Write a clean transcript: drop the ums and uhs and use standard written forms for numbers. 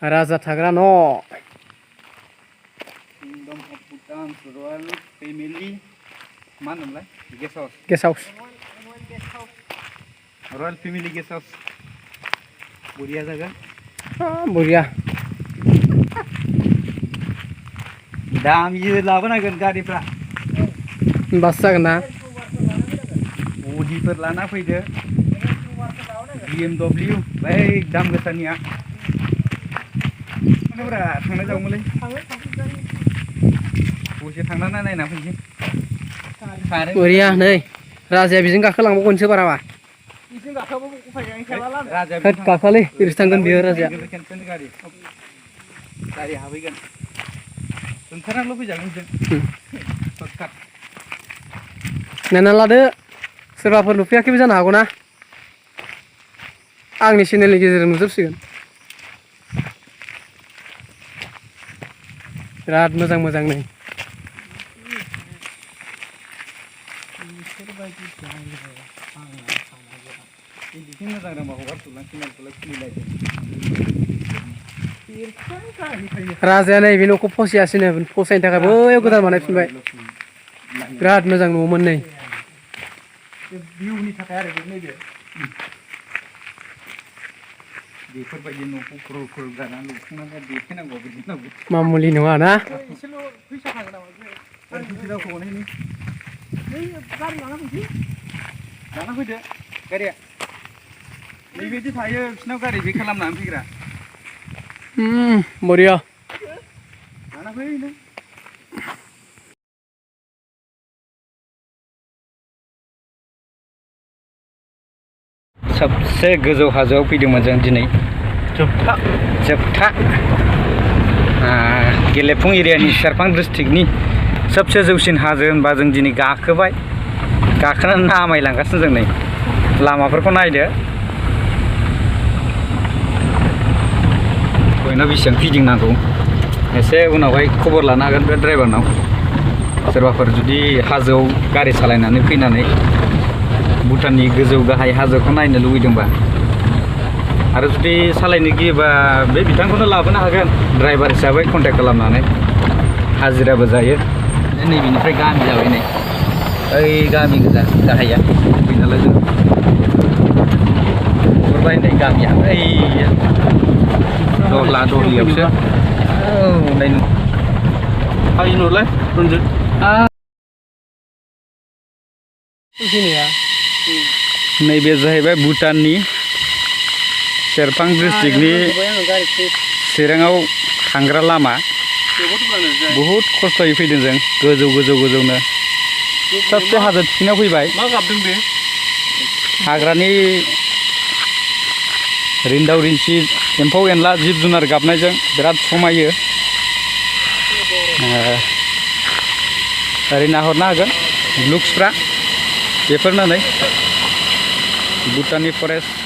राजा थाग्रा न' Kingdom of Bhutan Royal Family मा होनोमोनलाय गेस्ट हाउस गेस्ट हाउस रयेल फेमिली गेस्ट हाउस बरिया जागोन बरिया दामि लाबोनांगोन गारिफ्रा बास जागोन ना अडिफोर लाना फैदो BMW बै दाम गोसानिया थांनाय जागौमोनलै दसे थांनानै नायना फैनोसै बरिया नै राजाया बेजों गाखोलांबावगोनसो बाराबा होद गाखोआलै ओरैसो थांगोन बियो राजाया गारि हाबहैगोन ओंखारनानैल' फैजागोन जों सर्टकाट नायना लादो सोरबाफोर नुफैयाखैबो जानो हागौ ना आंनि चेनेलनि गेजेरजों नुजोबसिगोन बिराद मोजां मोजां नै राजाया नै बे न'खौ फसायासैनो फसायनो थाखाय बैयाव गोदान बानायफिनबाय बिराद मोजां न'मोन नै भिउनि थाखाय आरो नैबे बेफोरबायदि न'खौ खुरुल खुरुल गारनानै लुखांनानै देखायनांगौ बिदिनांगौ मामुलि नङा ना एसेल' फैसा थागोन नामा लाना फैदो गारिया नैबायदि थायो बिसिनाव गारि बे खालामनानै फैग्रा बरिया लाना फै नों सबसे गोजौ हाजोआव फैदोंमोन जों दिनै जोबथा गेलेफुं एरियानि सेरफां डिस्ट्रिक्टनि सबसे जौसिन हाजो होनबा जों दिनै गाखोबाय गाखोनानै नामायलांगासिनो जों नै लामाफोरखौ नायदो बयनाव बेसेबां फिदिंनांगौ एसे उनावहाय खबर लानो हागोन बे ड्राइभारनाव सोरबाफोर जुदि हाजोआव गारि सालायनानै फैनानै भुटाननि गोजौ गाहाय हाजोखौ नायनो लुबैदोंबा आरो जुदि सालायनो गियोबा बे बिथांखौनो लाबोनो हागोन ड्राइभार हिसाबै कन्टेक्ट खालामनानै हाजिराबो जायो नैबेनिफ्राय गामि जाबाय नै ओइ गामि गोजा गाहाया फैयो नालाय जों हरबाय नै गामिया ओइ दहला दहलियावसो नै हायो नुलाय रन्जित नैबे जाहैबाय भुटाननि सेरफां डिस्ट्रिक्टनि चिराङाव थांग्रा लामा बहुद खस्थ'यै फैदों जों गोजौ गोजौनो सबसे हाजो थिखिनियाव फैबाय मा गाबदों बे हाग्रानि रिन्दाव रिन्सि एम्फौ एनला जिब जुनार गाबनायजों बिराद समायो ओरै नाहरनो हागोन लुक्सफ्रा बेफोरनो नै भुटाननि फरेस्ट